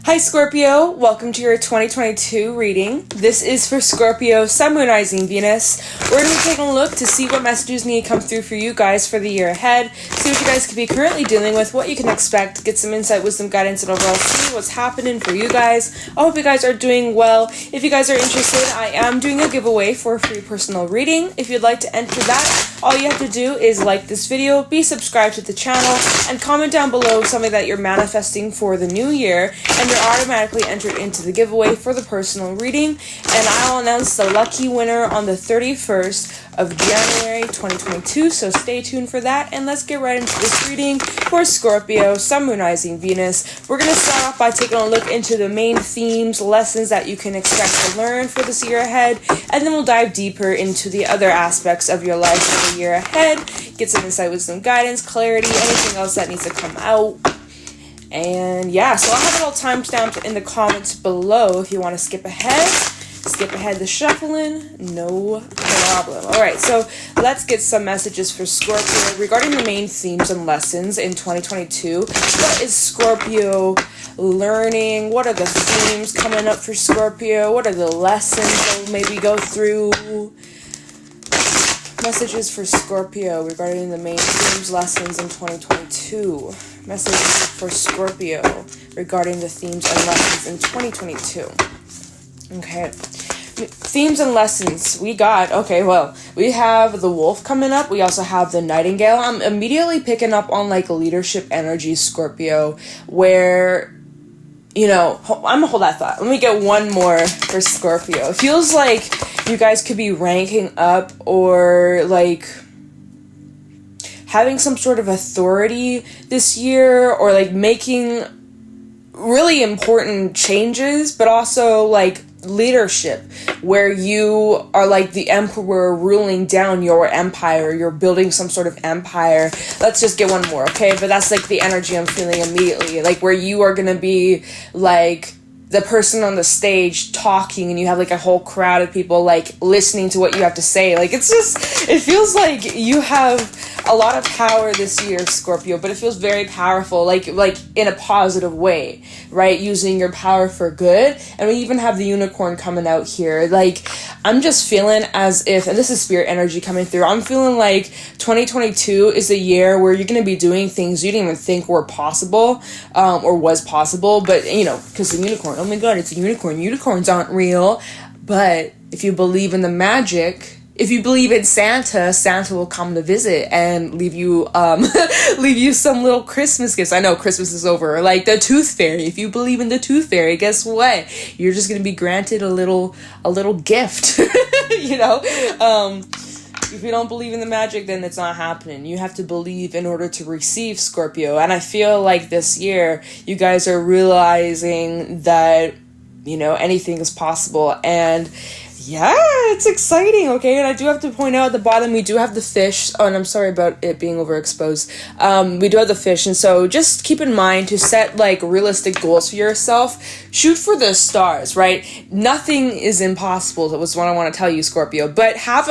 Hi Scorpio, welcome to your 2022 reading. This is for Scorpio, Sun, Moon, Rising, Venus. We're going to be taking a look to see what messages need to come through for you guys for the year ahead, see what you guys could be currently dealing with, what you can expect, get some insight, wisdom, guidance, and overall see what's happening for you guys. I hope you guys are doing well. If you guys are interested, I am doing a giveaway for a free personal reading. If you'd like to enter that, all you have to do is like this video, be subscribed to the channel, and comment down below something that you're manifesting for the new year, and you're automatically entered into the giveaway for the personal reading. And I'll announce the lucky winner on the 31st of January 2022, so stay tuned for that, and let's get right into this reading for Scorpio, Sun, Moon, Rising, Venus. We're going to start off by taking a look into the main themes, lessons that you can expect to learn for this year ahead, and then we'll dive deeper into the other aspects of your life for the year ahead, get some insight, wisdom, guidance, clarity, anything else that needs to come out. And yeah, so I'll have it all timestamped in the comments below if you want to skip ahead the shuffling, no problem. Alright, so let's get some messages for Scorpio regarding the main themes and lessons in 2022. What is Scorpio learning? What are the themes coming up for Scorpio? What are the lessons we'll maybe go through? Messages for Scorpio regarding the main themes, lessons in 2022. Messages for Scorpio regarding the themes and lessons in 2022. Okay. Themes and lessons. We have the wolf coming up. We also have the nightingale. I'm immediately picking up on like leadership energy, Scorpio, where, you know, I'm gonna hold that thought. Let me get one more for Scorpio. It feels like you guys could be ranking up or like having some sort of authority this year, or like making really important changes, but also like leadership where you are like the emperor ruling down your empire. You're building some sort of empire. Let's just get one more, okay? But that's like the energy I'm feeling immediately, like where you are gonna be like the person on the stage talking, and you have like a whole crowd of people like listening to what you have to say. Like it feels like you have a lot of power this year, Scorpio, but it feels very powerful, like in a positive way, right? Using your power for good. And we even have the unicorn coming out here. Like I'm just feeling as if, and this is spirit energy coming through, I'm feeling like 2022 is a year where you're going to be doing things you didn't even think were possible, or was possible, but you know, because the unicorn, oh my god, it's a unicorn. Unicorns aren't real. But if you believe in the magic, if you believe in Santa, Santa will come to visit and leave you some little Christmas gifts. I know Christmas is over. Or like the Tooth Fairy. If you believe in the Tooth Fairy, guess what? You're just gonna be granted a little gift. You know? If you don't believe in the magic, then it's not happening. You have to believe in order to receive, Scorpio. And I feel like this year, you guys are realizing that, you know, anything is possible. And yeah, it's exciting, okay? And I do have to point out at the bottom, we do have the fish. Oh, and I'm sorry about it being overexposed. We do have the fish, and so just keep in mind to set, like, realistic goals for yourself. Shoot for the stars, right? Nothing is impossible, that was what I want to tell you, Scorpio. But have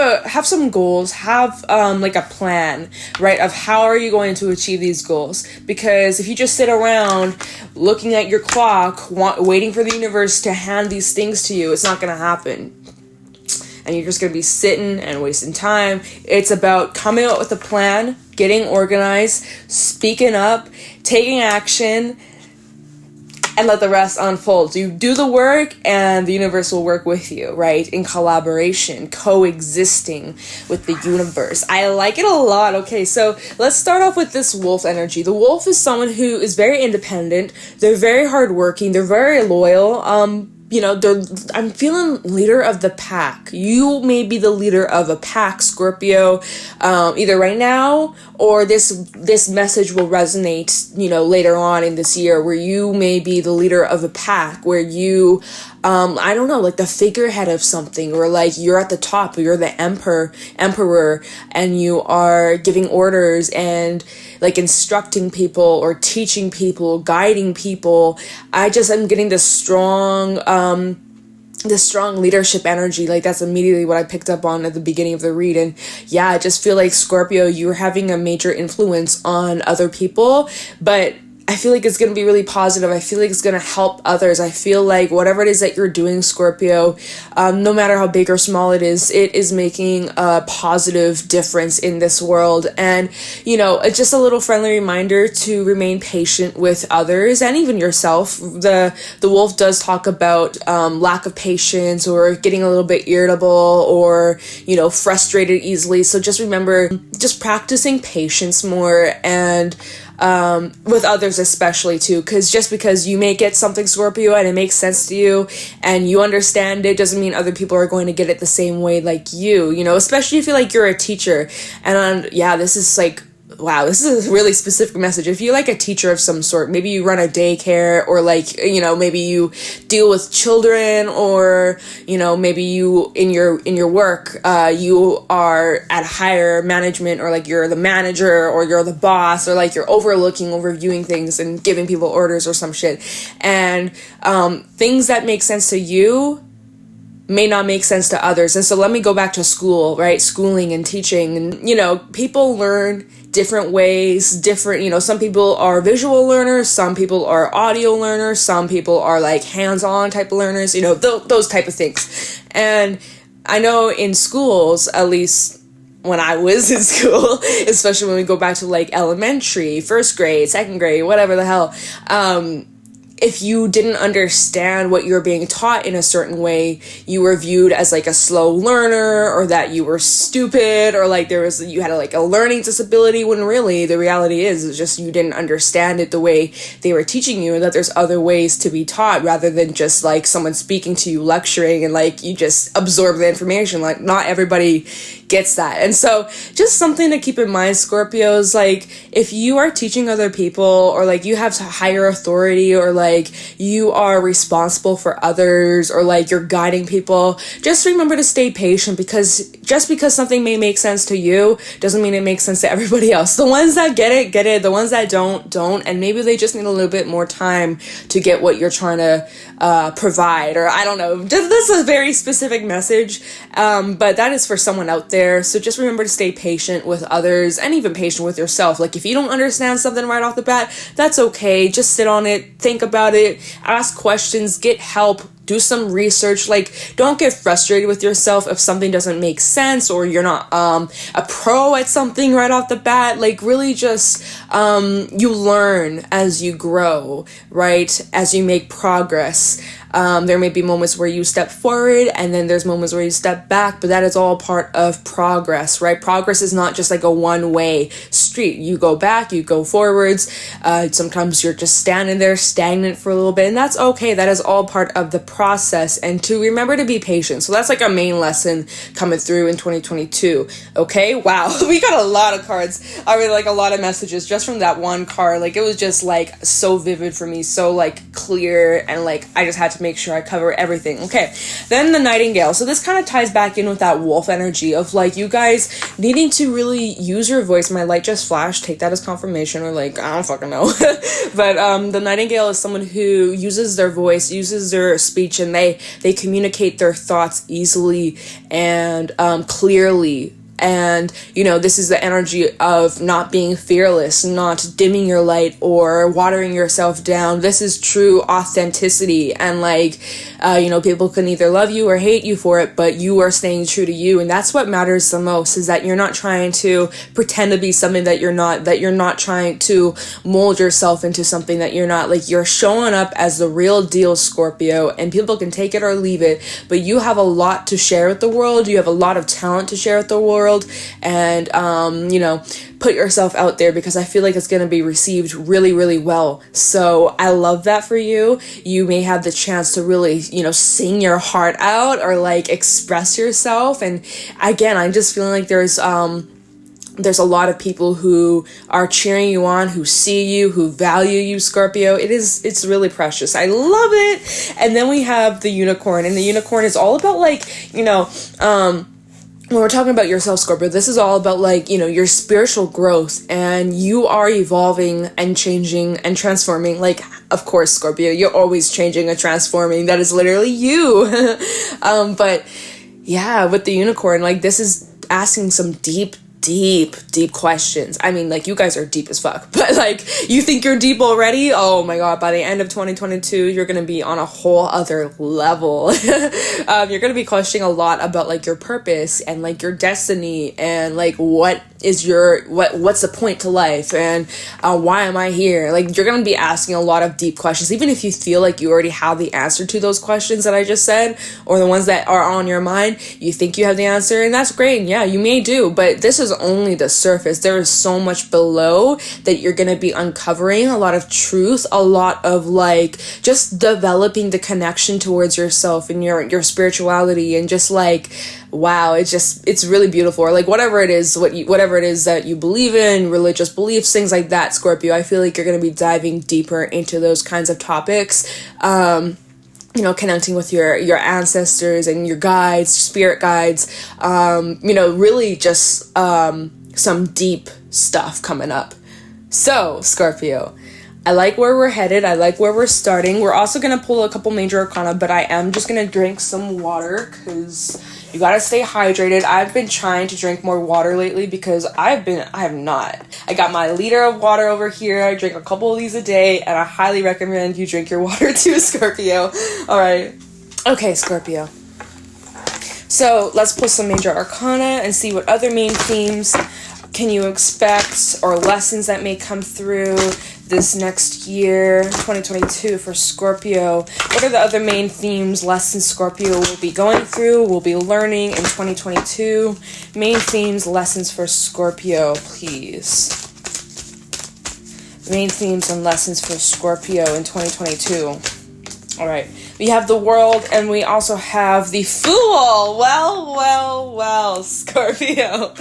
some goals, have, like, a plan, right, of how are you going to achieve these goals. Because if you just sit around looking at your clock, waiting for the universe to hand these things to you, it's not going to happen. And you're just going to be sitting and wasting time. It's about coming up with a plan, getting organized, speaking up, taking action, and let the rest unfold. So you do the work, and the universe will work with you, right? In collaboration, coexisting with the universe. I like it a lot. Okay, so let's start off with this wolf energy. The wolf is someone who is very independent. They're very hardworking. They're very loyal. You know, I'm feeling leader of the pack. You may be the leader of a pack, Scorpio, either right now, or this message will resonate, you know, later on in this year, where you may be the leader of a pack, where you, I don't know, like the figurehead of something, or like you're at the top, or you're the emperor, and you are giving orders and like instructing people or teaching people, guiding people. I'm getting this strong leadership energy. Like that's immediately what I picked up on at the beginning of the read. And yeah, I just feel like Scorpio, you're having a major influence on other people, but I feel like it's going to be really positive. I feel like it's going to help others. I feel like whatever it is that you're doing, Scorpio, no matter how big or small it is making a positive difference in this world. And, you know, it's just a little friendly reminder to remain patient with others and even yourself. The wolf does talk about lack of patience or getting a little bit irritable or, you know, frustrated easily. So just remember, just practicing patience more and with others especially too, because just because you may get something, Scorpio, and it makes sense to you and you understand it doesn't mean other people are going to get it the same way like you know, especially if you like you're a teacher. And yeah, this is like, wow, this is a really specific message. If you're like a teacher of some sort, maybe you run a daycare or like, you know, maybe you deal with children or, you know, maybe you in your work, you are at higher management or like you're the manager or you're the boss or like you're overviewing things and giving people orders or some shit. And things that make sense to you may not make sense to others. And so let me go back to school, right? Schooling and teaching. And, you know, people learn different ways, different, you know, some people are visual learners, some people are audio learners, some people are like hands-on type of learners, you know, those type of things. And I know in schools, at least when I was in school, especially when we go back to like elementary, first grade, second grade, whatever the hell, if you didn't understand what you were being taught in a certain way, you were viewed as like a slow learner or that you were stupid or like you had a learning disability, when really the reality is just you didn't understand it the way they were teaching you, and that there's other ways to be taught rather than just like someone speaking to you, lecturing, and like you just absorb the information. Like not everybody gets that. And so just something to keep in mind, Scorpios, like if you are teaching other people or like you have higher authority or like you are responsible for others or like you're guiding people, just remember to stay patient, because just because something may make sense to you doesn't mean it makes sense to everybody else. The ones that get it. The ones that don't. And maybe they just need a little bit more time to get what you're trying to provide, or I don't know. This is a very specific message, but that is for someone out there. So just remember to stay patient with others and even patient with yourself. Like if you don't understand something right off the bat, that's okay. Just sit on it, think about it, ask questions, get help, do some research. Like don't get frustrated with yourself if something doesn't make sense or you're not a pro at something right off the bat. Like really just you learn as you grow, right? As you make progress. There may be moments where you step forward and then there's moments where you step back, but that is all part of progress, right? Progress is not just like a one-way street. You go back, you go forwards. Sometimes you're just standing there stagnant for a little bit, and that's okay. That is all part of the process, and to remember to be patient. So that's like a main lesson coming through in 2022. Okay, wow, we got a lot of cards. I mean, like a lot of messages just from that one card. Like it was just like so vivid for me, so like clear, and like I just had to make sure I cover everything. Okay, then the Nightingale. So this kind of ties back in with that wolf energy of like you guys needing to really use your voice. My light just flashed. Take that as confirmation, or like I don't fucking know. But the Nightingale is someone who uses their voice, uses their speech, and they communicate their thoughts easily and clearly. And, you know, this is the energy of not being fearless, not dimming your light or watering yourself down. This is true authenticity. And like, you know, people can either love you or hate you for it, but you are staying true to you. And that's what matters the most, is that you're not trying to pretend to be something that you're not trying to mold yourself into something that you're not. Like you're showing up as the real deal, Scorpio, and people can take it or leave it, but you have a lot to share with the world. You have a lot of talent to share with the world. And you know, put yourself out there, because I feel like it's going to be received really, really well. So I love that for you. You may have the chance to really, you know, sing your heart out or like express yourself. And again, I'm just feeling like there's a lot of people who are cheering you on, who see you, who value you, Scorpio. It's really precious. I love it. And then we have the Unicorn, and the Unicorn is all about like, you know, when we're talking about yourself, Scorpio, this is all about like, you know, your spiritual growth, and you are evolving and changing and transforming. Like, of course, Scorpio, you're always changing and transforming. That is literally you. But yeah, with the Unicorn, like this is asking some deep deep questions. I mean, like, you guys are deep as fuck, but like, you think you're deep already? Oh my god, by the end of 2022 you're gonna be on a whole other level. You're gonna be questioning a lot about like your purpose and like your destiny and like what's the point to life, and why am I here? Like, you're gonna be asking a lot of deep questions, even if you feel like you already have the answer to those questions that I just said, or the ones that are on your mind. You think you have the answer, and that's great, and yeah, you may do, but this is only the surface. There is so much below that you're going to be uncovering, a lot of truth, a lot of like just developing the connection towards yourself and your spirituality, and just like, wow, it's really beautiful. Or like whatever it is that you believe in, religious beliefs, things like that, Scorpio. I feel like you're going to be diving deeper into those kinds of topics. Connecting with your ancestors and your guides, spirit guides, really just some deep stuff coming up. So, Scorpio, I like where we're headed. I like where we're starting. We're also going to pull a couple major arcana, but I am just going to drink some water because you got to stay hydrated. I've been trying to drink more water lately because I have not. I got my liter of water over here. I drink a couple of these a day, and I highly recommend you drink your water too, Scorpio. All right. Okay, Scorpio. So let's pull some major arcana and see what other main themes can you expect, or lessons that may come through this next year, 2022, for Scorpio. What are the other main themes, lessons Scorpio will be going through, will be learning in 2022? Main themes, lessons for Scorpio, please. Main themes and lessons for Scorpio in 2022. All right. We have the World, and we also have the Fool. Well, Scorpio.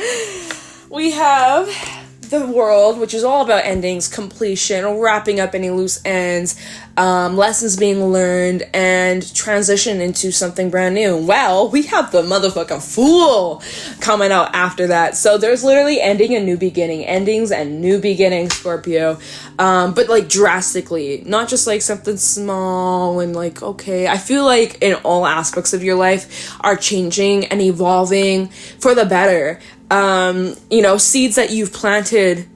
We have the World, which is all about endings, completion, wrapping up any loose ends, lessons being learned, and transition into something brand new. Well, we have the motherfucking Fool coming out after that. So there's literally ending and new beginning, endings and new beginnings, Scorpio. But like drastically, not just like something small and like, okay. I feel like in all aspects of your life are changing and evolving for the better. Seeds that you've planted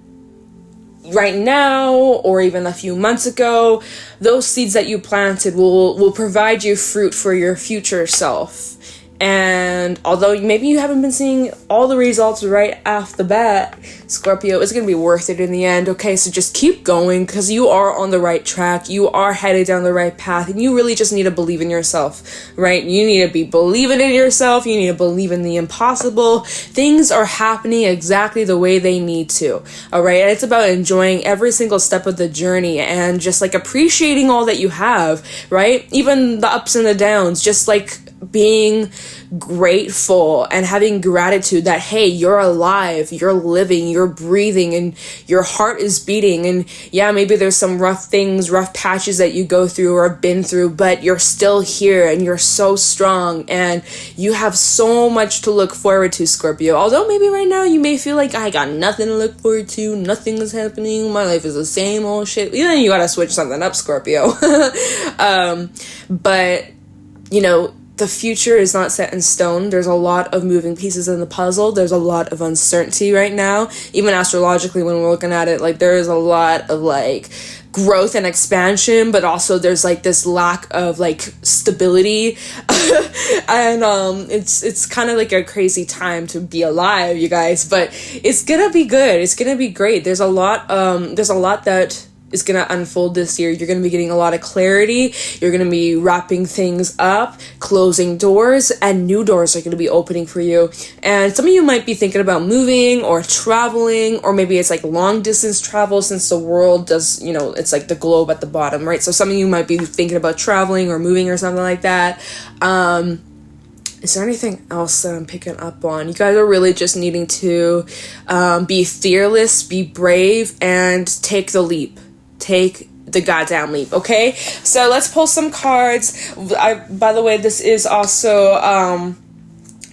right now or even a few months ago, those seeds that you planted will provide you fruit for your future self. And although maybe you haven't been seeing all the results right off the bat, Scorpio, it's going to be worth it in the end. Okay, so just keep going because you are on the right track. You are headed down the right path, and you really just need to believe in yourself, right? You need to be believing in yourself. You need to believe in the impossible. Things are happening exactly the way they need to, all right? And it's about enjoying every single step of the journey and just like appreciating all that you have, right? Even the ups and the downs, just like being grateful and having gratitude that, hey, you're alive, you're living, you're breathing, and your heart is beating. And yeah, maybe there's some rough things, rough patches that you go through or have been through, but you're still here and you're so strong and you have so much to look forward to, Scorpio. Although maybe right now you may feel like, I got nothing to look forward to, nothing is happening, my life is the same old shit. Then you gotta switch something up, Scorpio. But the future is not set in stone. There's a lot of moving pieces in the puzzle. There's a lot of uncertainty right now. Even astrologically, when we're looking at it, like there is a lot of like growth and expansion, but also there's like this lack of like stability. And it's kind of like a crazy time to be alive, you guys, but it's gonna be good. It's gonna be great. There's a lot that is going to unfold this year. You're going to be getting a lot of clarity. You're going to be wrapping things up, closing doors, and new doors are going to be opening for you. And some of you might be thinking about moving or traveling, or maybe it's like long distance travel, since the world does, it's like the globe at the bottom, right? So some of you might be thinking about traveling or moving or something like that. Is there anything else that I'm picking up on? You guys are really just needing to be fearless, be brave, and take the leap. Take the goddamn leap, okay? So let's pull some cards. By the way, this is also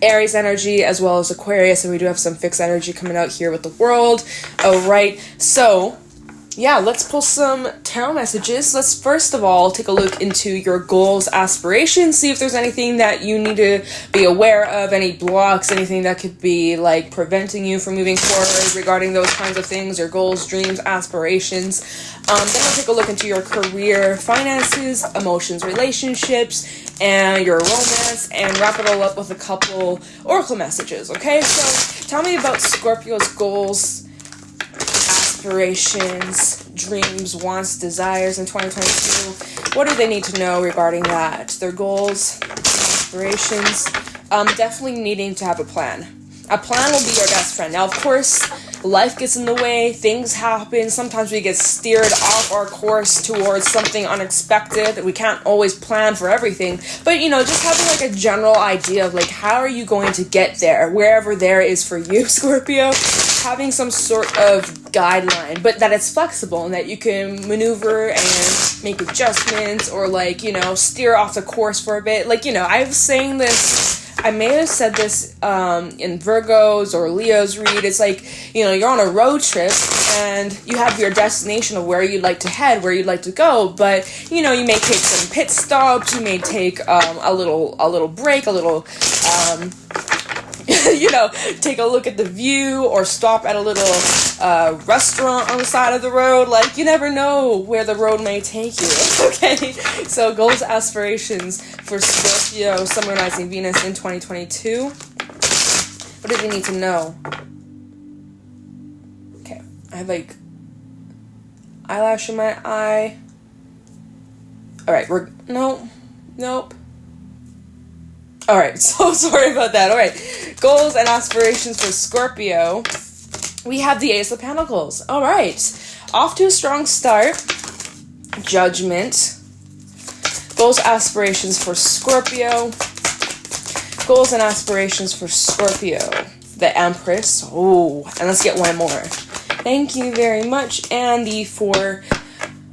Aries energy as well as Aquarius, and we do have some fixed energy coming out here with the World. All right, so Yeah, let's pull some tarot messages. Let's first of all take a look into your goals, aspirations, see if there's anything that you need to be aware of, any blocks, anything that could be like preventing you from moving forward regarding those kinds of things, your goals, dreams, aspirations. Then we'll take a look into your career, finances, emotions, relationships, and your romance, and wrap it all up with a couple oracle messages, okay? So tell me about Scorpio's goals, aspirations, dreams, wants, desires in 2022. What do they need to know regarding that? Their goals, aspirations, definitely needing to have a plan. A plan will be your best friend. Now, of course, life gets in the way, things happen, sometimes we get steered off our course towards something unexpected. We can't always plan for everything, but just having like a general idea of like, how are you going to get there, wherever there is for you, Scorpio, having some sort of guideline, but that it's flexible and that you can maneuver and make adjustments or steer off the course for a bit. I was saying this, I may have said this in Virgo's or Leo's read. It's like, you're on a road trip and you have your destination of where you'd like to head, where you'd like to go, but you may take some pit stops, you may take a little break, a little take a look at the view or stop at a little restaurant on the side of the road. You never know where the road may take you. Okay, so goals, aspirations for Scorpio, Sun, Moon, Rising, Venus in 2022. What do they need to know? Okay, I have eyelash in my eye. Alright, nope. Alright, so sorry about that. Alright, goals and aspirations for Scorpio. We have the Ace of Pentacles. Alright, off to a strong start. Judgment. Goals, aspirations for Scorpio. Goals and aspirations for Scorpio. The Empress. Oh, and let's get one more. Thank you very much. And the Four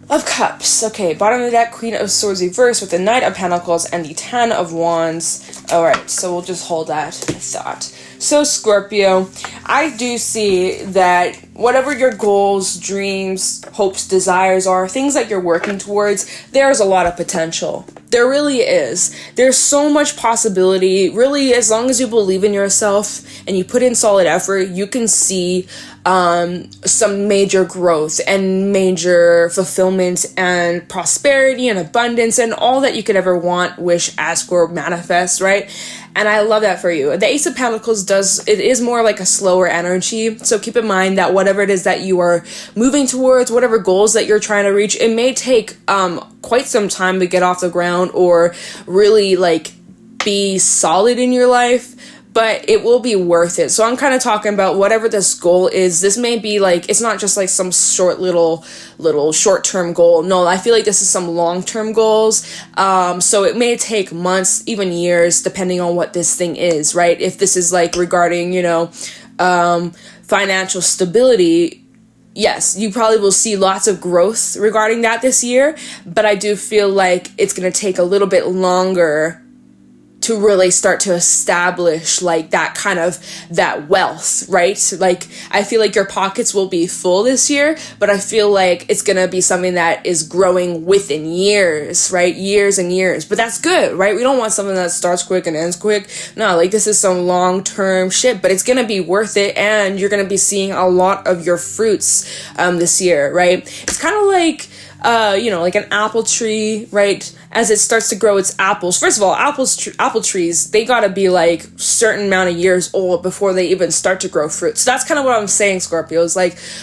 of Cups. Okay, bottom of the deck, Queen of Swords reversed with the Knight of Pentacles and the Ten of Wands. Alright, so we'll just hold that thought. So Scorpio, I do see that whatever your goals, dreams, hopes, desires are, things that you're working towards, there's a lot of potential. There really is. There's so much possibility. Really, as long as you believe in yourself and you put in solid effort, you can see some major growth and major fulfillment and prosperity and abundance and all that you could ever want, wish, ask for, manifest, right? And I love that for you. The Ace of Pentacles it is more like a slower energy. So keep in mind that whatever it is that you are moving towards, whatever goals that you're trying to reach, it may take quite some time to get off the ground or really be solid in your life. But it will be worth it. So I'm kind of talking about whatever this goal is. This may be it's not just some short little short-term goal. No, I feel like this is some long-term goals. So it may take months, even years, depending on what this thing is, right? If this is regarding, financial stability, yes, you probably will see lots of growth regarding that this year. But I do feel like it's going to take a little bit longer to really start to establish that wealth, right? I feel like your pockets will be full this year, but I feel like it's gonna be something that is growing within years, right? Years and years. But that's good, right? We don't want something that starts quick and ends quick. No, this is some long-term shit, but it's gonna be worth it, and you're gonna be seeing a lot of your fruits this year, right? It's kind of like an apple tree, right? As it starts to grow its apples. First of all, apple trees, they gotta be certain amount of years old before they even start to grow fruit. So that's kind of what I'm saying, Scorpio, is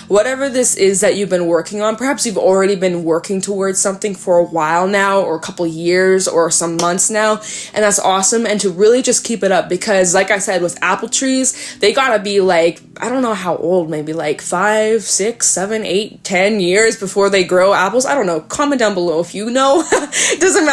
whatever this is that you've been working on, perhaps you've already been working towards something for a while now, or a couple years, or some months now, and that's awesome, and to really just keep it up, because like I said, with apple trees, they gotta be I don't know how old, maybe 5, 6, 7, 8, 10 years before they grow apples. I don't know. Comment down below if you know. It doesn't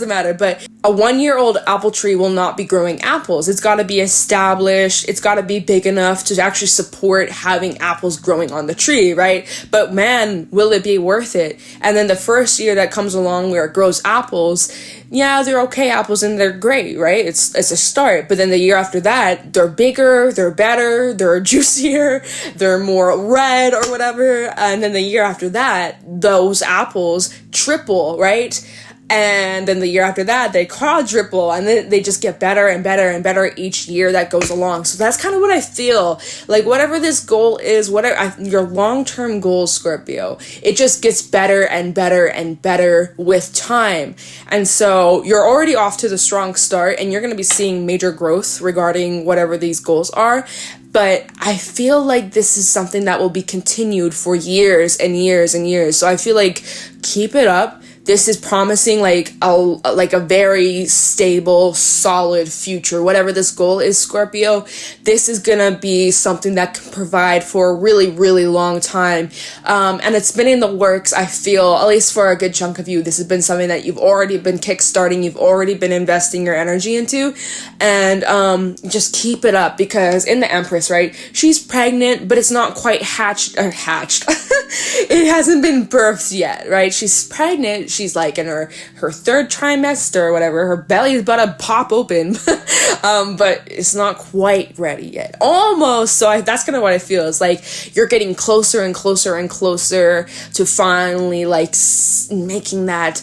matter. But a 1-year-old apple tree will not be growing apples. It's got to be established. It's got to be big enough to actually support having apples growing on the tree, right? But man, will it be worth it? And then the first year that comes along where it grows apples, yeah, they're okay apples and they're great, right? It's a start. But then the year after that, they're bigger, they're better, they're juicier, they're more red or whatever. And then the year after that, those apples triple, right? And then the year after that, they quadruple, and then they just get better and better and better each year that goes along. So that's kind of what I feel. Like, whatever this goal is, whatever your long-term goal, Scorpio, it just gets better and better and better with time. And so you're already off to the strong start, and you're going to be seeing major growth regarding whatever these goals are. But I feel like this is something that will be continued for years and years and years. So I feel like keep it up. This is promising like a very stable, solid future. Whatever this goal is, Scorpio, this is going to be something that can provide for a really, really long time. And it's been in the works, I feel, at least for a good chunk of you. This has been something that you've already been kickstarting, you've already been investing your energy into. And just keep it up, because in the Empress, right, she's pregnant, but it's not quite hatched. It hasn't been birthed yet, right? She's pregnant. She's like in her third trimester or whatever. Her belly's about to pop open, but it's not quite ready yet. Almost. So that's kind of what I feel. It's like you're getting closer and closer and closer to finally like making that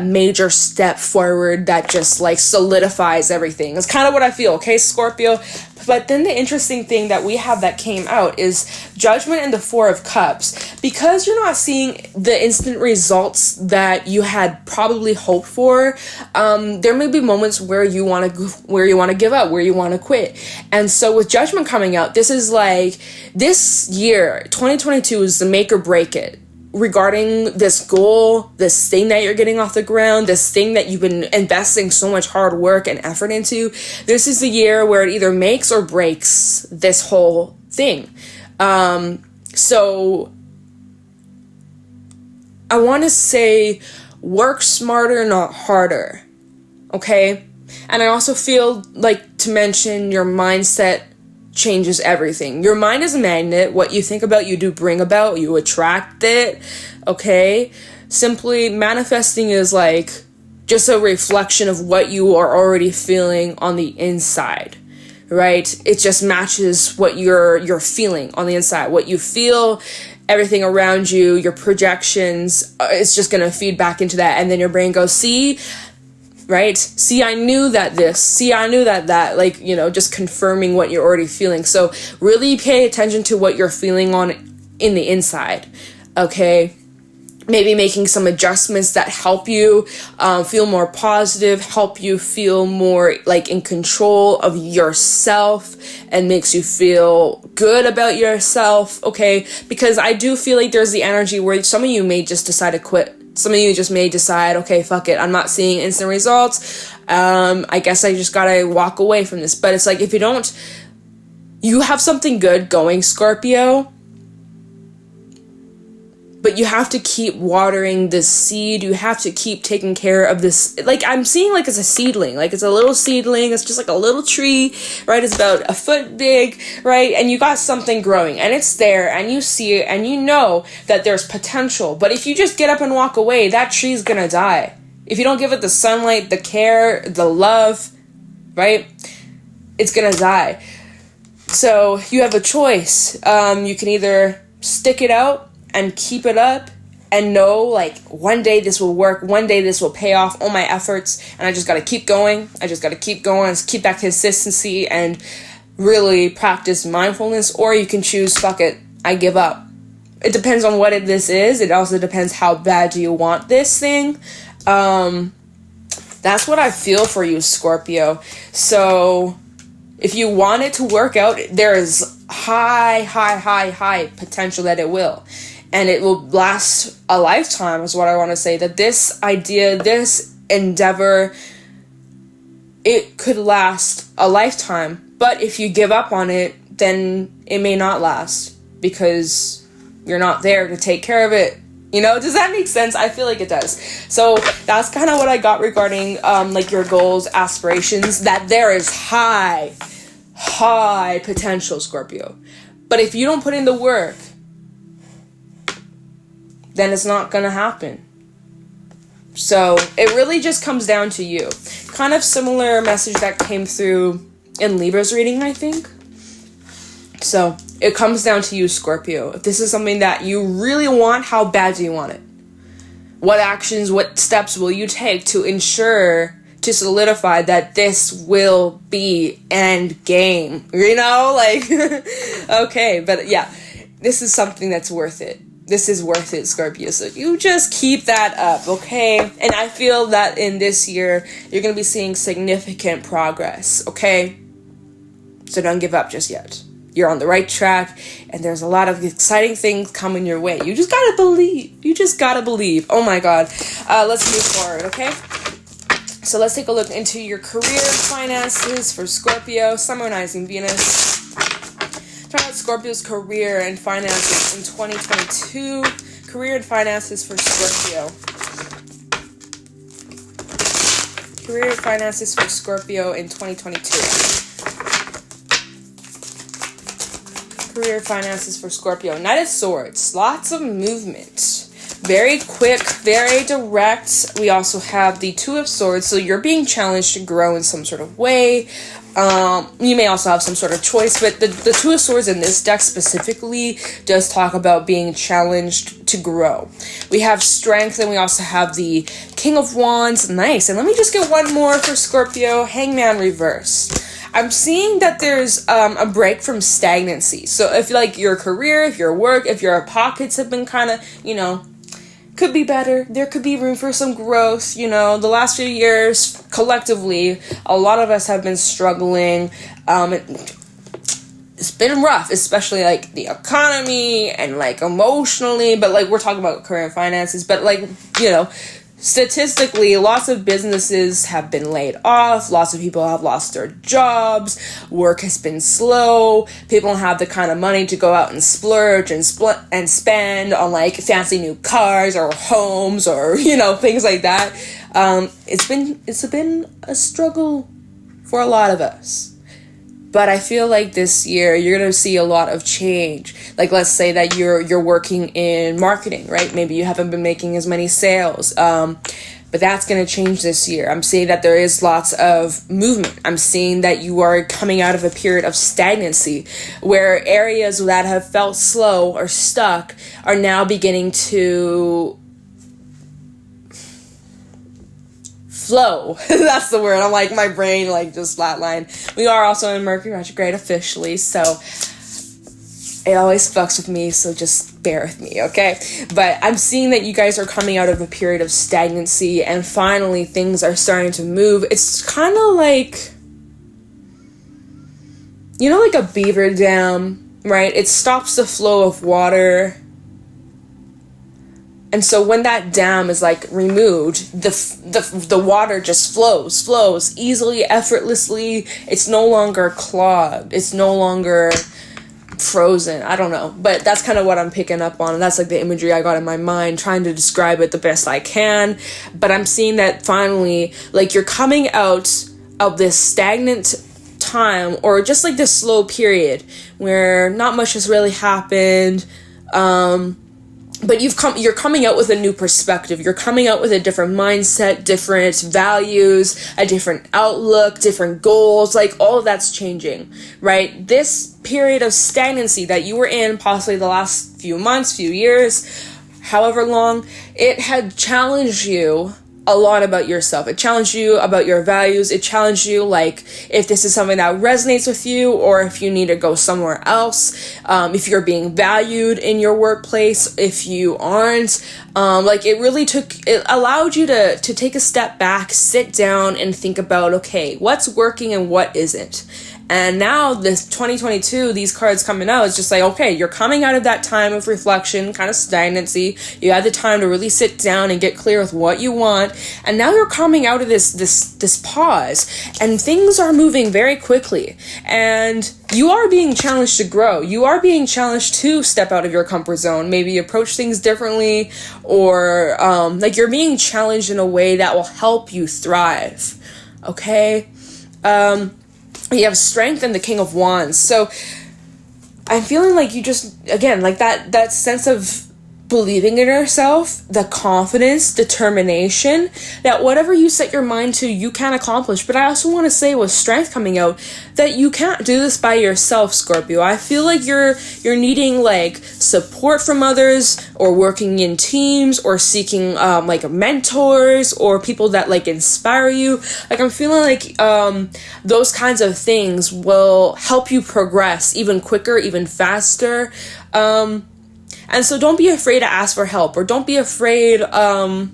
major step forward that just like solidifies everything. It's kind of what I feel. Okay, Scorpio. But then the interesting thing that we have that came out is Judgment and the Four of Cups. Because you're not seeing the instant results that you had probably hoped for, there may be moments where you want to give up, where you want to quit. And so with Judgment coming out, this is like, this year, 2022 is the make or break it. Regarding this goal, this thing that you're getting off the ground, this thing that you've been investing so much hard work and effort into, this is the year where it either makes or breaks this whole thing. So I want to say work smarter, not harder. Okay? And I also feel like to mention your mindset changes everything. Your mind is a magnet. What you think about, you do bring about. You attract it. Okay? Simply manifesting is like just a reflection of what you are already feeling on the inside. Right? It just matches what you're feeling on the inside. What you feel, everything around you, your projections, it's just going to feed back into that. And then your brain goes, see, right? See, I knew that this. See, I knew that. Like, you know, just confirming what you're already feeling. So really pay attention to what you're feeling on in the inside. Okay? Maybe making some adjustments that help you feel more positive, help you feel more like in control of yourself, and makes you feel good about yourself. Okay? Because I do feel like there's the energy where some of you may just decide to quit. Some of you just may decide, okay, fuck it, I'm not seeing instant results. I guess I just gotta walk away from this. But it's like, if you don't, you have something good going, Scorpio, but you have to keep watering this seed. You have to keep taking care of this. Like, I'm seeing like it's a seedling. Like, it's a little seedling. It's just like a little tree, right? It's about a foot big, right? And you got something growing, and it's there, and you see it, and you know that there's potential. But if you just get up and walk away, that tree's gonna die. If you don't give it the sunlight, the care, the love, right? It's gonna die. So you have a choice. You can either stick it out and keep it up and know, like, one day this will work, one day this will pay off all my efforts, and I just gotta keep going, keep that consistency and really practice mindfulness. Or you can choose, fuck it, I give up. It depends on what this is. It also depends how bad do you want this thing. That's what I feel for you, Scorpio. So if you want it to work out, there is high potential that it will. And it will last a lifetime, is what I want to say. That this idea, this endeavor, it could last a lifetime. But if you give up on it, then it may not last, because you're not there to take care of it. You know, does that make sense? I feel like it does. So that's kind of what I got regarding like your goals, aspirations, that there is high potential, Scorpio. But if you don't put in the work, then it's not gonna happen. So it really just comes down to you. Kind of similar message that came through in Libra's reading, I think. So it comes down to you, Scorpio. If this is something that you really want, how bad do you want it? What actions, what steps will you take to ensure, to solidify that this will be end game? You know, like, okay, but yeah, this is something that's worth it. This is worth it, Scorpio. So you just keep that up, okay? And I feel that in this year, you're going to be seeing significant progress, okay? So don't give up just yet. You're on the right track, and there's a lot of exciting things coming your way. You just gotta believe. You just gotta believe. Oh my God. Let's move forward, okay? So let's take a look into your career finances for Scorpio, Summonizing Venus. Talk about Scorpio's career and finances in 2022. Career and finances for Scorpio. Career and finances for Scorpio in 2022. Career finances for Scorpio. Knight of Swords. Lots of movement. Very quick, very direct. We also have the Two of Swords. So you're being challenged to grow in some sort of way. You may also have some sort of choice, but the Two of Swords in this deck specifically does talk about being challenged to grow. We have Strength, and we also have the King of Wands. Nice. And let me just get one more for Scorpio. Hangman reverse. I'm seeing that there's a break from stagnancy. So if like your career, if your work, if your pockets have been kind of, you know, could be better. There could be room for some growth. You know, the last few years, collectively, a lot of us have been struggling. It's been rough, especially like the economy and like emotionally. But like we're talking about career and finances. But like, you know, statistically, lots of businesses have been laid off. Lots of people have lost their jobs. Work has been slow. People don't have the kind of money to go out and splurge and spend on like fancy new cars or homes or, you know, things like that. It's been a struggle for a lot of us. But I feel like this year you're going to see a lot of change. Like let's say that you're working in marketing, right? Maybe you haven't been making as many sales. But that's going to change this year. I'm seeing that there is lots of movement. I'm seeing that you are coming out of a period of stagnancy where areas that have felt slow or stuck are now beginning to flow. That's the word. I'm like, my brain like just flatlined. We are also in Mercury retrograde officially, so it always fucks with me, so just bear with me, okay? But I'm seeing that you guys are coming out of a period of stagnancy and finally things are starting to move. It's kind of like, you know, like a beaver dam, right? It stops the flow of water. And so when that dam is like removed, the water just flows easily, effortlessly. It's no longer clogged. It's no longer frozen. I don't know. But that's kind of what I'm picking up on. That's like the imagery I got in my mind, trying to describe it the best I can. But I'm seeing that finally, like you're coming out of this stagnant time or just like this slow period where not much has really happened. But you're coming out with a new perspective. You're coming out with a different mindset, different values, a different outlook, different goals. Like all of that's changing, right? This period of stagnancy that you were in possibly the last few months, few years, however long, it had challenged you a lot about yourself. It challenged you about your values. It challenged you, like, if this is something that resonates with you or if you need to go somewhere else, if you're being valued in your workplace, if you aren't. Like, it allowed you to take a step back, sit down and think about, okay, what's working and what isn't. And now this 2022, these cards coming out, it's just like, okay, you're coming out of that time of reflection, kind of stagnancy. You had the time to really sit down and get clear with what you want. And now you're coming out of this pause and things are moving very quickly. And you are being challenged to grow. You are being challenged to step out of your comfort zone, maybe approach things differently, or like you're being challenged in a way that will help you thrive. Okay? You have Strength and the King of Wands. So I'm feeling like you just, again, like that sense of believing in yourself, the confidence, determination, that whatever you set your mind to, you can accomplish. But I also want to say, with strength coming out, that you can't do this by yourself, Scorpio. I feel like you're needing like support from others, or working in teams, or seeking like mentors, or people that like inspire you. Like, I'm feeling like those kinds of things will help you progress even quicker, even faster. And so don't be afraid to ask for help, or don't be afraid to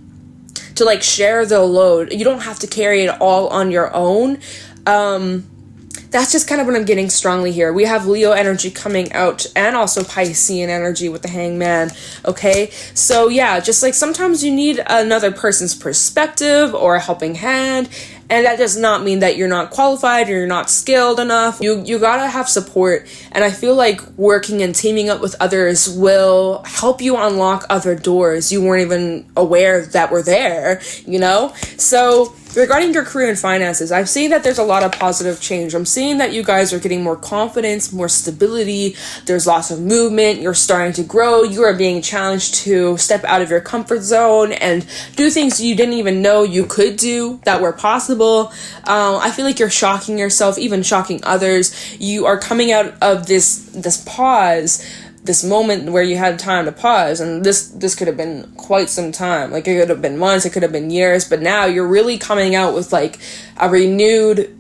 like share the load. You don't have to carry it all on your own. That's just kind of what I'm getting strongly here. We have Leo energy coming out, and also Piscean energy with the Hangman, okay? So yeah, just like sometimes you need another person's perspective or a helping hand, and that does not mean that you're not qualified or you're not skilled enough. You gotta have support, and I feel like working and teaming up with others will help you unlock other doors you weren't even aware that were there, you know? So regarding your career and finances, I'm seeing that there's a lot of positive change. I'm seeing that you guys are getting more confidence, more stability. There's lots of movement. You're starting to grow. You are being challenged to step out of your comfort zone and do things you didn't even know you could do that were possible. I feel like you're shocking yourself, even shocking others. You are coming out of this pause, this moment where you had time to pause, and this could have been quite some time. Like, it could have been months, it could have been years, but now you're really coming out with like a renewed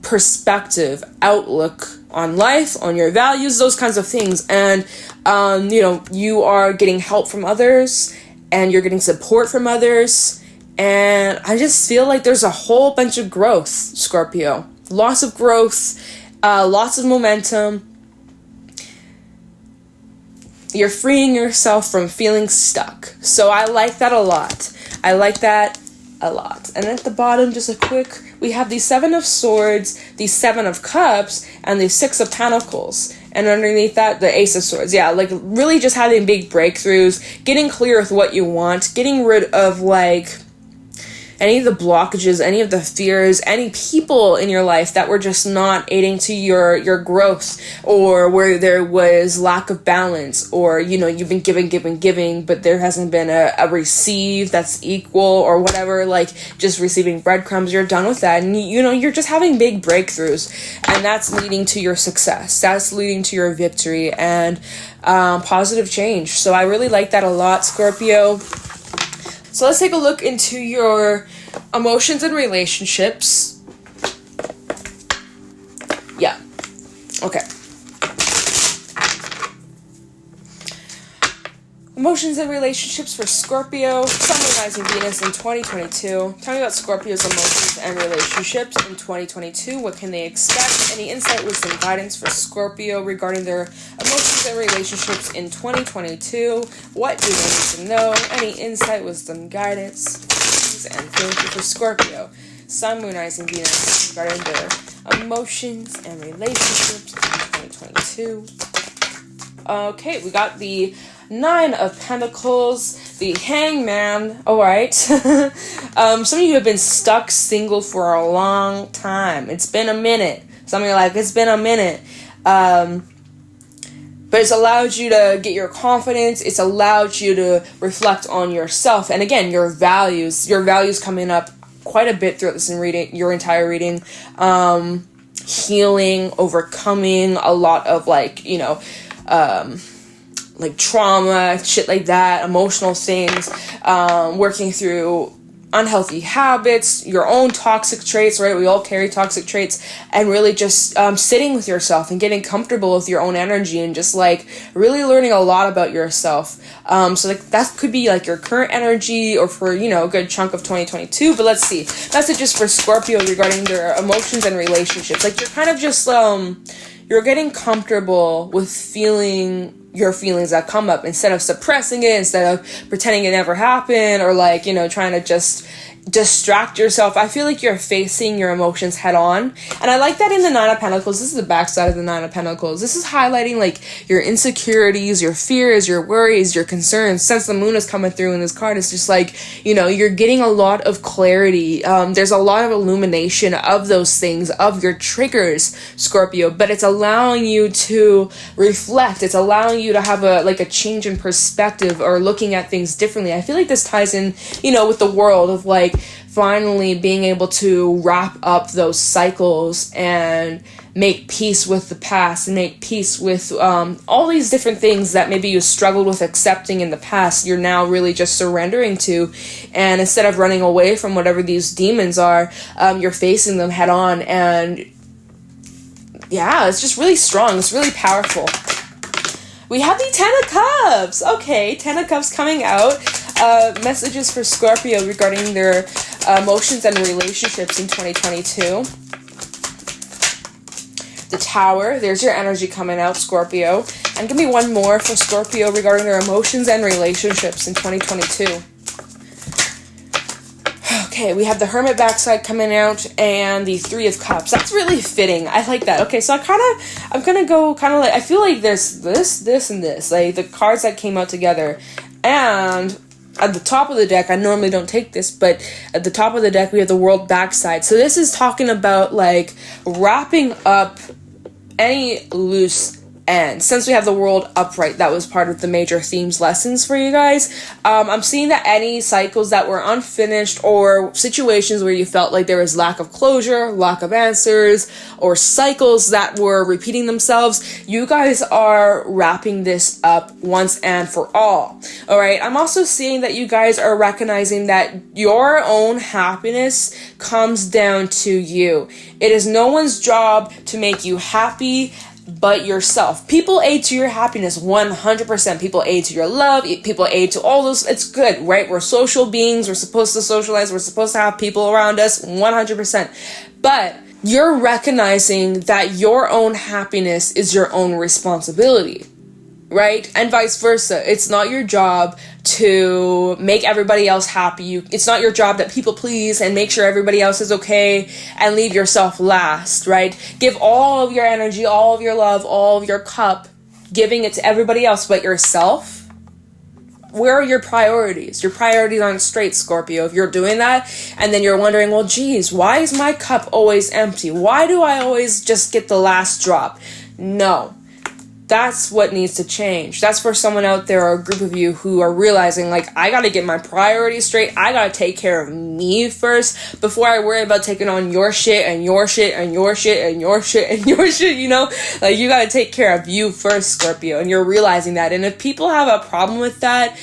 perspective, outlook on life, on your values, those kinds of things. And you are getting help from others, and you're getting support from others, and I just feel like there's a whole bunch of growth, Scorpio. Lots of growth, lots of momentum. You're freeing yourself from feeling stuck. So I like that a lot. I like that a lot. And at the bottom, just a quick, we have the 7 of Swords, the 7 of Cups, and the 6 of Pentacles. And underneath that, the Ace of Swords. Yeah, like really just having big breakthroughs, getting clear with what you want, getting rid of like any of the blockages, any of the fears, any people in your life that were just not aiding to your growth, or where there was lack of balance, or, you've been giving, but there hasn't been a receive that's equal, or whatever, like just receiving breadcrumbs. You're done with that, and you're just having big breakthroughs, and that's leading to your success. That's leading to your victory and positive change. So I really like that a lot, Scorpio. So let's take a look into your emotions and relationships. Yeah. Okay. Emotions and relationships for Scorpio, Sun, Moon, Rising, Venus in 2022. Tell me about Scorpio's emotions and relationships in 2022. What can they expect? Any insight, wisdom, guidance for Scorpio regarding their emotions and relationships in 2022? What do they need to know? Any insight, wisdom, guidance, please, and thank you for Scorpio, Sun, Moon, Rising, Venus regarding their emotions and relationships in 2022. Okay, we got the 9 of Pentacles, the Hangman. Alright. Some of you have been stuck single for a long time. It's been a minute. Some of you are like, it's been a minute. But it's allowed you to get your confidence. It's allowed you to reflect on yourself. And again, your values. Your values coming up quite a bit throughout this your entire reading. Healing, overcoming a lot of like trauma, shit like that, emotional things, working through unhealthy habits, your own toxic traits, right? We all carry toxic traits, and really just sitting with yourself and getting comfortable with your own energy, and just like really learning a lot about yourself. So like that could be like your current energy, or for, a good chunk of 2022. But let's see. Messages for Scorpio regarding their emotions and relationships. Like, you're kind of just, you're getting comfortable with feeling your feelings that come up, instead of suppressing it, instead of pretending it never happened, or like, trying to just distract yourself. I feel like you're facing your emotions head on. And I like that in the Nine of Pentacles. This is the backside of the Nine of Pentacles. This is highlighting like your insecurities, your fears, your worries, your concerns. Since the moon is coming through in this card, it's just like, you know, you're getting a lot of clarity. There's a lot of illumination of those things, of your triggers, Scorpio, but it's allowing you to reflect. It's allowing you to have a change in perspective or looking at things differently. I feel like this ties in, you know, with the world of like finally being able to wrap up those cycles and make peace with the past and make peace with all these different things that maybe you struggled with accepting in the past. You're now really just surrendering to, and instead of running away from whatever these demons are, you're facing them head on. And yeah, it's just really strong. It's really powerful. We have the Ten of Cups. Okay, Ten of Cups coming out. Messages for Scorpio regarding their emotions and relationships in 2022. The Tower. There's your energy coming out, Scorpio. And give me one more for Scorpio regarding their emotions and relationships in 2022. Okay, we have the Hermit backside coming out and the Three of Cups. That's really fitting. I like that. Okay, so I'm gonna go kind of like, I feel like there's this, and this. Like the cards that came out together. And at the top of the deck, I normally don't take this, but at the top of the deck, we have the World backside. So this is talking about like wrapping up any loose ends. Since we have the World upright, that was part of the major themes lessons for you guys. I'm seeing that any cycles that were unfinished or situations where you felt like there was lack of closure, lack of answers, or cycles that were repeating themselves, you guys are wrapping this up once and for all. All right. I'm also seeing that you guys are recognizing that your own happiness comes down to you. It is no one's job to make you happy but yourself. People aid to your happiness 100%. People aid to your love. People aid to all those. It's good, right? We're social beings. We're supposed to socialize. We're supposed to have people around us 100%. But you're recognizing that your own happiness is your own responsibility, right? And vice versa. It's not your job to make everybody else happy. It's not your job that people please and make sure everybody else is okay and leave yourself last, right? Give all of your energy, all of your love, all of your cup, giving it to everybody else but yourself. Where are your priorities? Your priorities aren't straight, Scorpio. If you're doing that and then you're wondering, well, geez, why is my cup always empty? Why do I always just get the last drop? No. That's what needs to change. That's for someone out there or a group of you who are realizing, like, I gotta get my priorities straight. I gotta take care of me first before I worry about taking on your shit and your shit and your shit and your shit and your shit, you know? Like, you gotta take care of you first, Scorpio, and you're realizing that. And if people have a problem with that,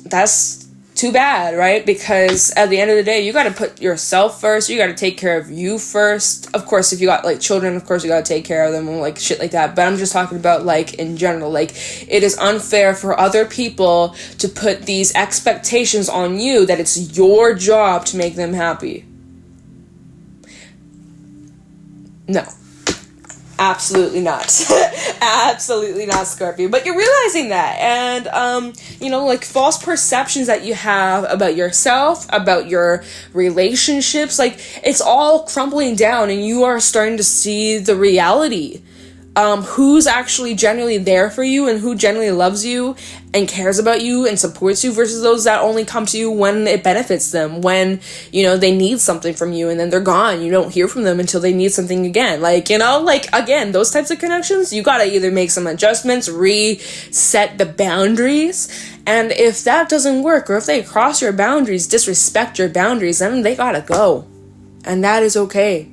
that's too bad, right? Because at the end of the day, you got to put yourself first. You got to take care of you first. Of course, if you got like children, of course you got to take care of them and like shit like that. But I'm just talking about like in general, like it is unfair for other people to put these expectations on you that it's your job to make them happy. No. Absolutely not. Absolutely not, Scorpio. But you're realizing that. And, like false perceptions that you have about yourself, about your relationships, like it's all crumbling down and you are starting to see the reality. Who's actually genuinely there for you and who genuinely loves you and cares about you and supports you versus those that only come to you when it benefits them, when, they need something from you and then they're gone. You don't hear from them until they need something again. Again, those types of connections, you gotta either make some adjustments, reset the boundaries. And if that doesn't work, or if they cross your boundaries, disrespect your boundaries, then they gotta go. And that is okay.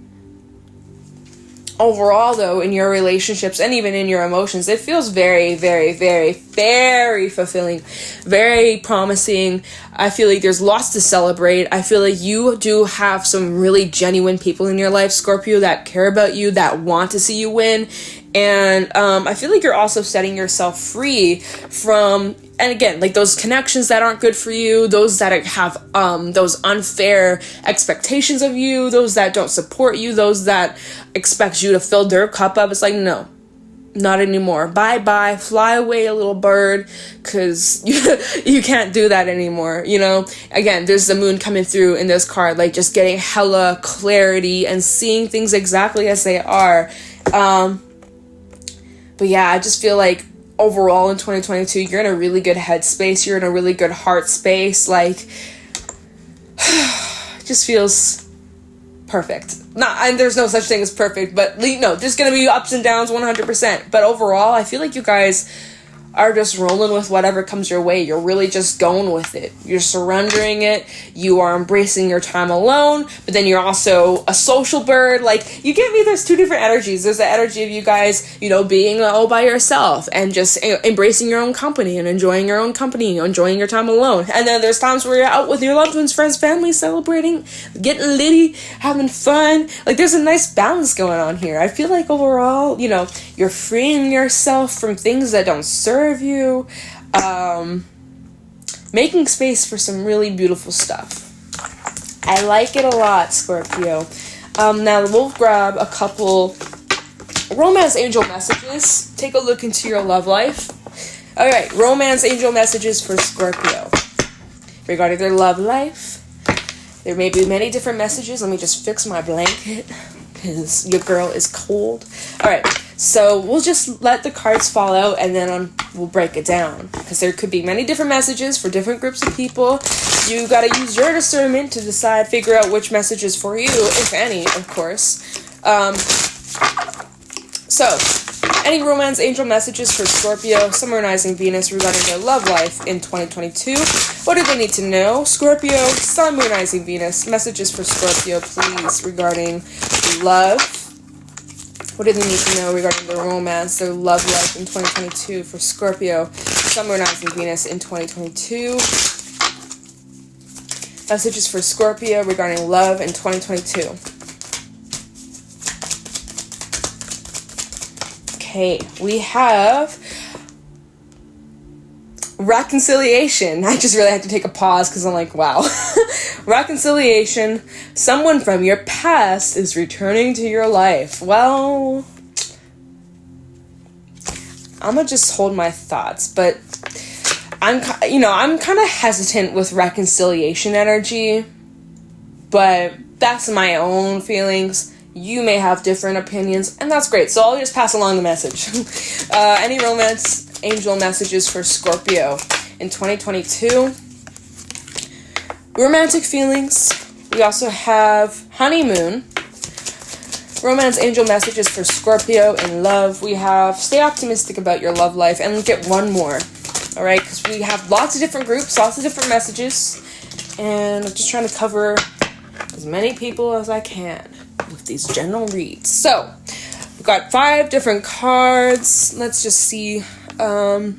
Overall, though, in your relationships and even in your emotions, it feels very, very, very, very fulfilling, very promising. I feel like there's lots to celebrate. I feel like you do have some really genuine people in your life, Scorpio, that care about you, that want to see you win. And I feel like you're also setting yourself free from, and again, like those connections that aren't good for you, those that have those unfair expectations of you, those that don't support you, those that expect you to fill their cup up. It's like, no, not anymore. Bye-bye. Fly away, a little bird, because you can't do that anymore, you know? Again, there's the moon coming through in this card, like just getting hella clarity and seeing things exactly as they are. But yeah, I just feel like overall in 2022, you're in a really good headspace. You're in a really good heart space. Like, just feels perfect. And there's no such thing as perfect, but no, there's gonna be ups and downs 100%. But overall, I feel like you guys are just rolling with whatever comes your way. You're really just going with it. You're surrendering it. You are embracing your time alone, but then you're also a social bird. Like, you get me, there's two different energies. There's the energy of you guys, you know, being all by yourself and just embracing your own company and enjoying your own company, enjoying your time alone. And then there's times where you're out with your loved ones, friends, family, celebrating, getting litty, having fun. Like, there's a nice balance going on here. I feel like overall, you know, you're freeing yourself from things that don't serve you, making space for some really beautiful stuff. I like it a lot, Scorpio. Now we'll grab a couple romance angel messages. Take a look into your love life. Alright, romance angel messages for Scorpio regarding their love life. There may be many different messages. Let me just fix my blanket because your girl is cold. Alright, so we'll just let the cards fall out and then we'll break it down, because there could be many different messages for different groups of people. You gotta use your discernment to decide, figure out which message is for you, if any, of course. So, any romance angel messages for Scorpio, Sun, Moon, Rising, Venus regarding their love life in 2022. What do they need to know? Scorpio, Sun, Moon, Rising, Venus. Messages for Scorpio, please, regarding love. What do they need to know regarding their romance, their love life in 2022 for Scorpio, Sun, Moon, Rising, Venus in 2022? Messages for Scorpio regarding love in 2022. Okay, we have reconciliation. I just really had to take a pause because I'm like, wow. Reconciliation. Someone from your past is returning to your life. Well, I'm gonna just hold my thoughts, but I'm kind of hesitant with reconciliation energy, but that's my own feelings. You may have different opinions, and that's great. So I'll just pass along the message. Any romance angel messages for Scorpio in 2022? Romantic feelings. We also have honeymoon. Romance angel messages for Scorpio in love. We have stay optimistic about your love life, and get one more. All right, because we have lots of different groups, lots of different messages, and I'm just trying to cover as many people as I can with these general reads. So, we've got 5 different cards. Let's just see. Kind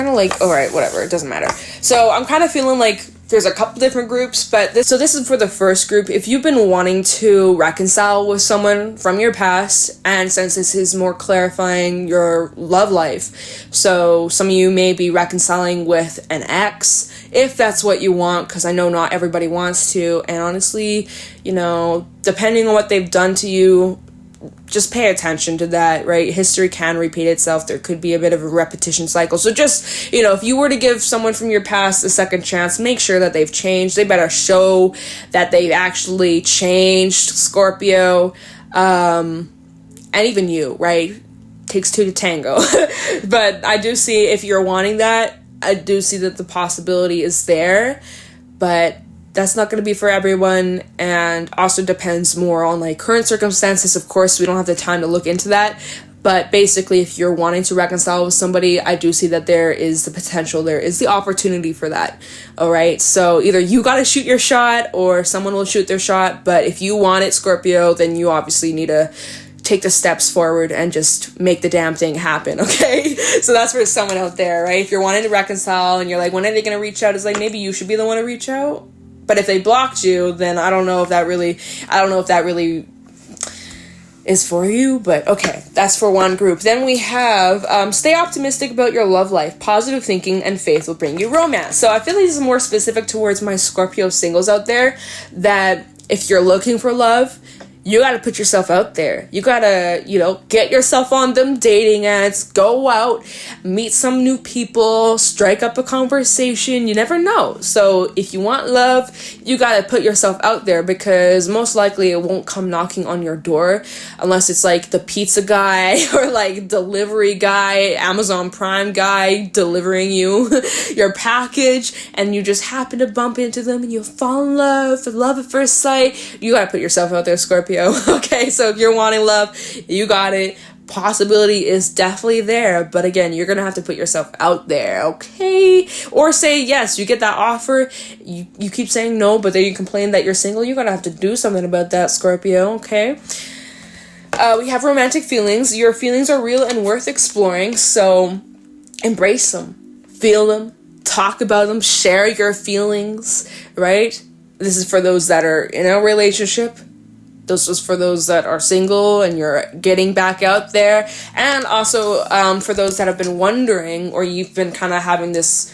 of like, alright, whatever, it doesn't matter. So, I'm kind of feeling like there's a couple different groups, but this is for the first group. If you've been wanting to reconcile with someone from your past, and since this is more clarifying your love life, so some of you may be reconciling with an ex, if that's what you want, because I know not everybody wants to, and honestly, you know, depending on what they've done to you, just pay attention to that, right? History can repeat itself. There could be a bit of a repetition cycle. So just, you know, if you were to give someone from your past a second chance, make sure that they've changed. They better show that they've actually changed, Scorpio. And even you, right? Takes 2 to tango. But I do see, if you're wanting that, I do see that the possibility is there. But that's not going to be for everyone, and also depends more on like current circumstances. Of course, we don't have the time to look into that, but basically, if you're wanting to reconcile with somebody, I do see that there is the potential, there is the opportunity for that. All right, so either you got to shoot your shot or someone will shoot their shot, but if you want it, Scorpio, then you obviously need to take the steps forward and just make the damn thing happen, okay? So that's for someone out there, right? If you're wanting to reconcile and you're like, when are they going to reach out? It's like, maybe you should be the one to reach out. But if they blocked you, then I don't know if that really is for you, but okay, that's for one group. Then we have stay optimistic about your love life. Positive thinking and faith will bring you romance. So I feel like this is more specific towards my Scorpio singles out there, that if you're looking for love, you gotta put yourself out there. You gotta, get yourself on them dating ads, go out, meet some new people, strike up a conversation. You never know. So if you want love, you gotta put yourself out there, because most likely it won't come knocking on your door unless it's like the pizza guy or like delivery guy, Amazon Prime guy delivering you your package, and you just happen to bump into them and you fall in love at first sight. You gotta put yourself out there, Scorpio. Okay, so if you're wanting love, you got it. Possibility is definitely there, but again, you're gonna have to put yourself out there, okay? Or say yes. You get that offer, you keep saying no, but then you complain that you're single. You're gonna have to do something about that, Scorpio, okay? We have romantic feelings. Your feelings are real and worth exploring, so embrace them, feel them, talk about them, share your feelings, right? This is for those that are in a relationship. This is for those that are single and you're getting back out there. And also for those that have been wondering, or you've been kind of having this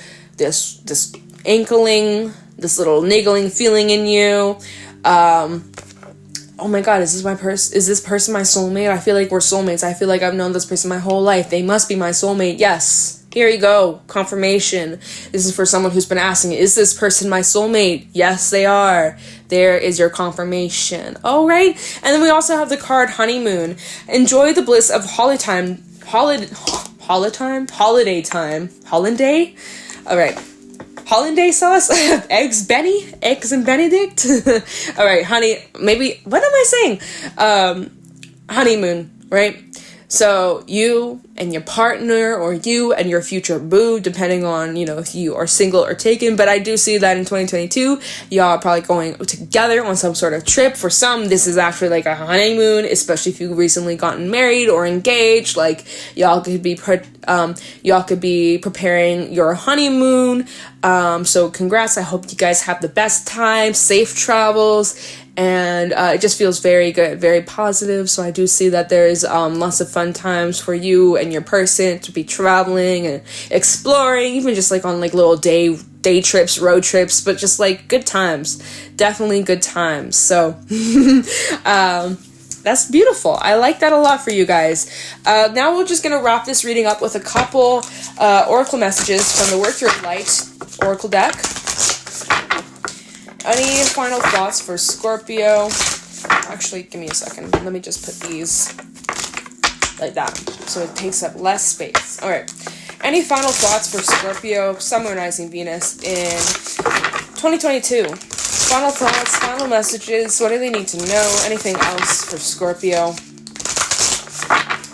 inkling, this little niggling feeling in you. Oh my God, is this person my soulmate? I feel like we're soulmates. I feel like I've known this person my whole life. They must be my soulmate. Yes. Here you go. Confirmation. This is for someone who's been asking, is this person my soulmate? Yes, they are. There is your confirmation. All right. And then we also have the card Honeymoon. Enjoy the bliss of holiday time. Holiday time. Hollanday? All right. Hollandaise sauce? Eggs and Benedict? All right, honey. Maybe, what am I saying? Honeymoon, right? So you and your partner, or you and your future boo, depending on, if you are single or taken. But I do see that in 2022, y'all are probably going together on some sort of trip. For some, this is actually like a honeymoon, especially if you recently gotten married or engaged. Like, y'all could be preparing your honeymoon. So congrats. I hope you guys have the best time, safe travels. And it just feels very good, very positive. So I do see that there's lots of fun times for you and your person to be traveling and exploring, even just like on like little day trips, road trips, but just like good times. Definitely good times. So that's beautiful. I like that a lot for you guys. Now we're just going to wrap this reading up with a couple oracle messages from the Work Your Light Oracle deck. Any final thoughts for Scorpio? Actually, give me a second. Let me just put these like that, so it takes up less space. All right. Any final thoughts for Scorpio, Sun, Moon, Rising, Venus in 2022? Final thoughts, final messages. What do they need to know? Anything else for Scorpio?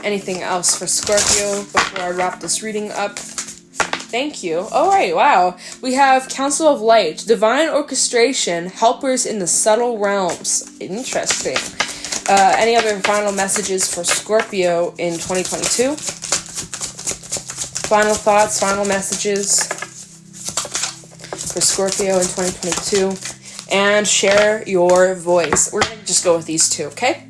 Anything else for Scorpio before I wrap this reading up? Thank you. All right, wow. We have Council of Light, Divine Orchestration, Helpers in the Subtle Realms. Interesting. Any other final messages for Scorpio in 2022? Final thoughts, final messages for Scorpio in 2022. And share your voice. We're going to just go with these two, okay?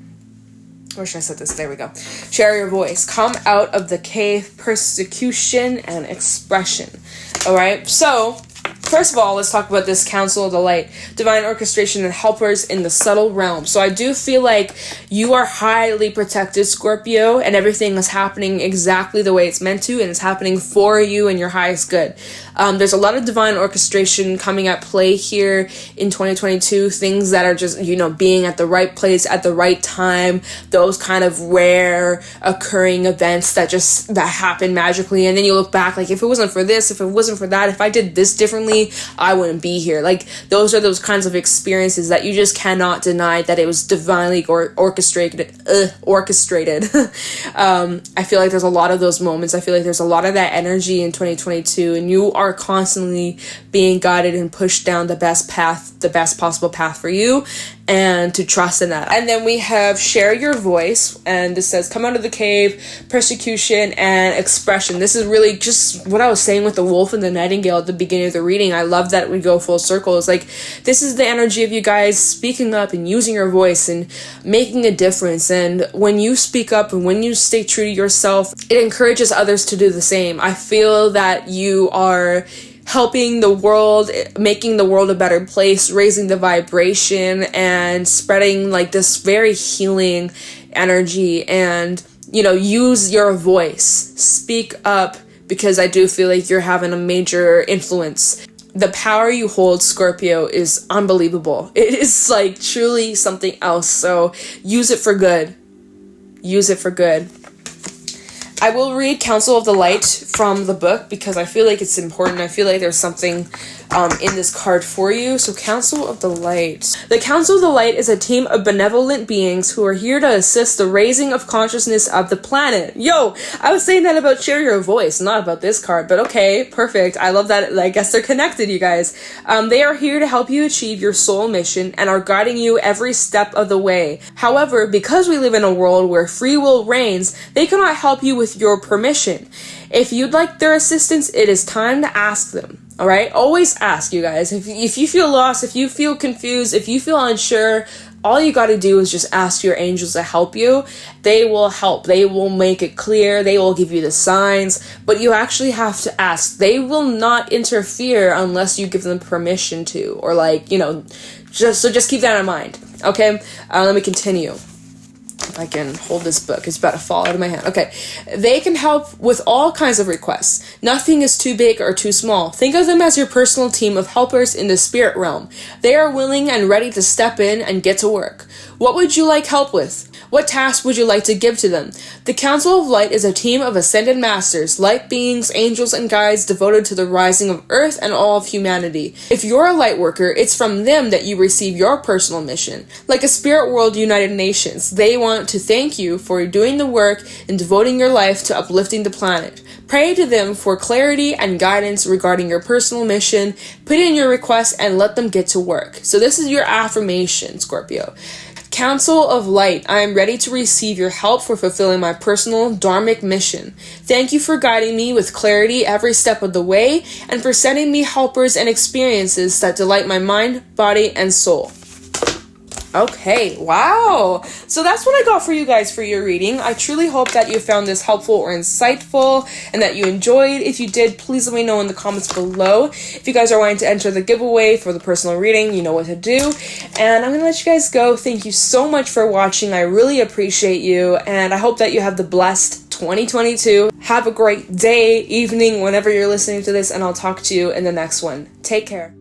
Where should I set this? There we go. Share your voice. Come out of the cave, persecution, and expression. All right. So, first of all, let's talk about this Council of the Light. Divine Orchestration and Helpers in the Subtle Realm. So I do feel like you are highly protected, Scorpio, and everything is happening exactly the way it's meant to, and it's happening for you and your highest good. There's a lot of divine orchestration coming at play here in 2022. Things that are just, being at the right place at the right time. Those kind of rare occurring events that happen magically. And then you look back, like, if it wasn't for this, if it wasn't for that, if I did this differently, I wouldn't be here. Like, those are those kinds of experiences that you just cannot deny that it was divinely orchestrated. I feel like there's a lot of those moments. I feel like there's a lot of that energy in 2022, and you are constantly being guided and pushed down the best possible path for you. and to trust in that. And then we have share your voice, and this says come out of the cave, persecution, and expression. This is really just what I was saying with the wolf and the nightingale at the beginning of the reading. I love that we go full circle. It's like, this is the energy of you guys speaking up and using your voice and making a difference. And when you speak up and when you stay true to yourself, it encourages others to do the same. I feel that you are helping the world, making the world a better place, raising the vibration, and spreading like this very healing energy. And, you know, use your voice, speak up, because I do feel like you're having a major influence. The power you hold, Scorpio, is unbelievable. It is like truly something else. So use it for good. Use it for good. I will read Council of the Light from the book because I feel like it's important. I feel like there's something in this card for you. So Council of the Light. The Council of the Light is a team of benevolent beings who are here to assist the raising of consciousness of the planet. Yo, I was saying that about share your voice, not about this card, but okay, perfect. I love that. I guess they're connected, you guys. They are here to help you achieve your soul mission and are guiding you every step of the way. However, because we live in a world where free will reigns, they cannot help you with your permission. If you'd like their assistance, it is time to ask them. All right? Always ask, you guys. If you feel lost, if you feel confused, if you feel unsure, all you got to do is just ask your angels to help you. They will help. They will make it clear. They will give you the signs. But you actually have to ask. They will not interfere unless you give them permission to. Or like, you know, just keep that in mind. Okay? Let me continue. If I can hold this book, it's about to fall out of my hand. Okay. They can help with all kinds of requests. Nothing is too big or too small. Think of them as your personal team of helpers in the spirit realm. They are willing and ready to step in and get to work. What would you like help with? What task would you like to give to them? The Council of Light is a team of ascended masters, light beings, angels, and guides devoted to the rising of Earth and all of humanity. If you're a light worker, it's from them that you receive your personal mission. Like a spirit world United Nations, they want to thank you for doing the work and devoting your life to uplifting the planet. Pray to them for clarity and guidance regarding your personal mission. Put in your requests and let them get to work. So this is your affirmation, Scorpio. Council of Light, I am ready to receive your help for fulfilling my personal dharmic mission. Thank you for guiding me with clarity every step of the way and for sending me helpers and experiences that delight my mind, body, and soul. Okay, wow. So that's what I got for you guys for your reading. I truly hope that you found this helpful or insightful and that you enjoyed. If you did, please let me know in the comments below. If you guys are wanting to enter the giveaway for the personal reading, you know what to do. And I'm going to let you guys go. Thank you so much for watching. I really appreciate you. And I hope that you have the blessed 2022. Have a great day, evening, whenever you're listening to this. And I'll talk to you in the next one. Take care.